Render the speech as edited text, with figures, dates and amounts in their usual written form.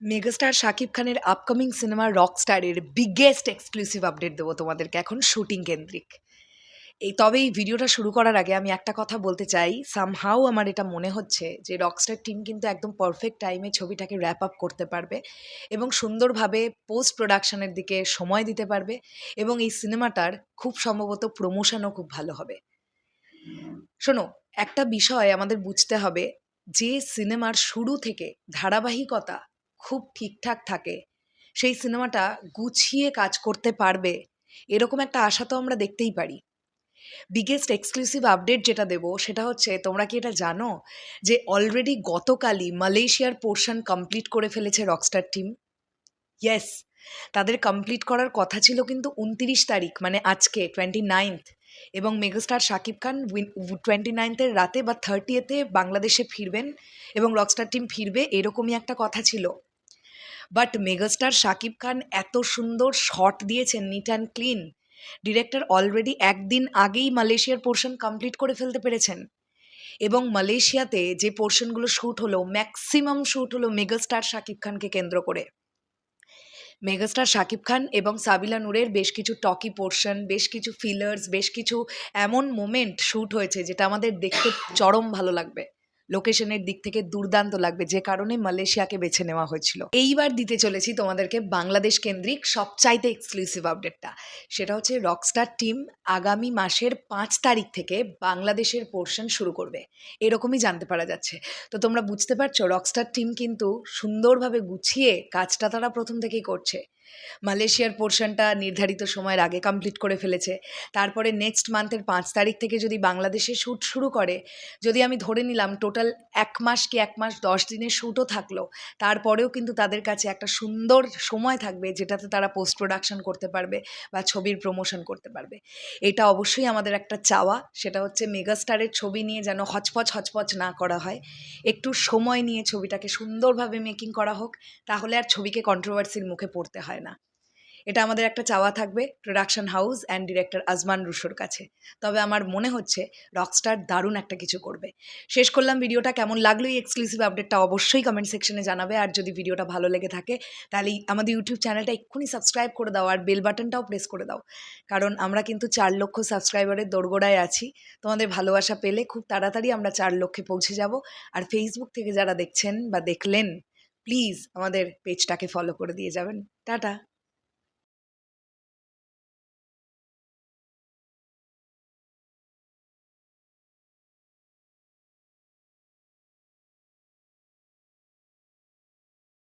Megastar Shakib খানের upcoming cinema 'Rockstar' এর biggest exclusive update দেবো তোমাদেরকে এখন শুটিং কেন্দ্রিক। তবে এই ভিডিওটা শুরু করার আগে আমি একটা কথা বলতে চাই, সামহাউ আমার এটা মনে হচ্ছে যে 'রকস্টার' টিম কিন্তু একদম পারফেক্ট টাইমে ছবিটাকে র‍্যাপ আপ করতে পারবে এবং সুন্দরভাবে পোস্ট প্রোডাকশনের দিকে সময় দিতে পারবে এবং এই সিনেমাটার খুব সম্ভবত প্রমোশনও খুব ভালো হবে। শোনো, একটা বিষয় আমাদের বুঝতে হবে, যে সিনেমার শুরু থেকে ধারাবাহিকতা খুব ঠিকঠাক থাকে, সেই সিনেমাটা গুছিয়ে কাজ করতে পারবে, এরকম একটা আশা তো আমরা দেখতেই পারি। বিগেস্ট এক্সক্লুসিভ আপডেট যেটা দেবো সেটা হচ্ছে, তোমরা কি এটা জানো যে অলরেডি গতকালই মালয়েশিয়ার পোরশন কমপ্লিট করে ফেলেছে রকস্টার টিম? ইয়েস, তাদের কমপ্লিট করার কথা ছিল কিন্তু ২৯ তারিখ মানে আজকে 29th, এবং মেগাস্টার শাকিব খান 29th-এর রাতে বা 30th-এ বাংলাদেশে ফিরবেন এবং রকস্টার টিম ফিরবে, এরকমই একটা কথা ছিল। বাট মেগাস্টার শাকিব খান এত সুন্দর শট দিয়েছেন, neat and clean. Director already একদিন আগেই মালয়েশিয়ার পোর্শন কমপ্লিট করে ফেলতে পেরেছেন, এবং মালয়েশিয়াতে যে পোর্শনগুলো শ্যুট হলো ম্যাক্সিমাম শ্যুট হলো মেগাস্টার শাকিব খানকে কেন্দ্র করে। মেগাস্টার শাকিব খান এবং সাবিলা নূরের বেশ কিছু টকি পোর্শন, বেশ কিছু ফিলার্স, বেশ কিছু এমন মোমেন্ট শ্যুট হয়েছে যেটা আমাদের দেখতে চরম ভালো লাগবে, লোকেশনের দিক থেকে দুর্দান্ত লাগবে, যে কারণে মালয়েশিয়াকে বেছে নেওয়া হয়েছিল। এইবার দিতে চলেছি তোমাদেরকে বাংলাদেশ কেন্দ্রিক সবচাইতে এক্সক্লুসিভ আপডেটটা। সেটা হচ্ছে রকস্টার টিম আগামী মাসের ৫ তারিখ থেকে বাংলাদেশের পোর্শন শুরু করবে, এরকমই জানতে পারা যাচ্ছে। তো তোমরা বুঝতে পারছো, রকস্টার টিম কিন্তু সুন্দরভাবে গুছিয়ে কাজটা তারা প্রথম থেকেই করছে। মালয়েশিয়ার পোর্শনটা নির্ধারিত সময়ের আগে কমপ্লিট করে ফেলেছে। তারপরে নেক্সট মান্থের ৫ তারিখ থেকে যদি বাংলাদেশে শ্যুট শুরু করে, যদি আমি ধরে নিলাম টোটাল ১ মাস কি ১ মাস ১০ দিনের শ্যুটও থাকলো, তারপরেও কিন্তু তাদের কাছে একটা সুন্দর সময় থাকবে যেটাতে তারা পোস্ট প্রোডাকশন করতে পারবে বা ছবির প্রমোশন করতে পারবে। এটা অবশ্যই আমাদের একটা চাওয়া, সেটা হচ্ছে মেগাস্টারের ছবি নিয়ে যেন হচপচ হচপচ না করা হয়, একটু সময় নিয়ে ছবিটাকে সুন্দরভাবে মেকিং করা হোক, তাহলে আর ছবিকে কন্ট্রোভার্সির মুখে পড়তে হয় না। এটা আমাদের একটা চাওয়া থাকবে production house and director Ajman রুশোর কাছে। তবে আমার মনে হচ্ছে রকস্টার দারুণ একটা কিছু করবে। শেষ করলাম ভিডিওটা। কেমন লাগলো এই এক্সক্লুসিভ আপডেটটা অবশ্যই কমেন্ট সেকশনে জানাবে, আর যদি ভিডিওটা ভালো লেগে থাকে তাহলে আমাদের ইউটিউব চ্যানেলটা এক্ষুনি সাবস্ক্রাইব করে দাও আর বেল বাটনটাও প্রেস করে দাও, কারণ আমরা কিন্তু ৪ লক্ষ সাবস্ক্রাইবারের দোরগোড়ায় আছি। তোমাদের ভালোবাসা পেলে খুব তাড়াতাড়ি আমরা ৪ লক্ষে পৌঁছে যাব। আর ফেসবুক থেকে যারা দেখছেন বা দেখলেন, প্লিজ আমাদের পেজটাকে ফলো করে দিয়ে যাবেন। টাটা।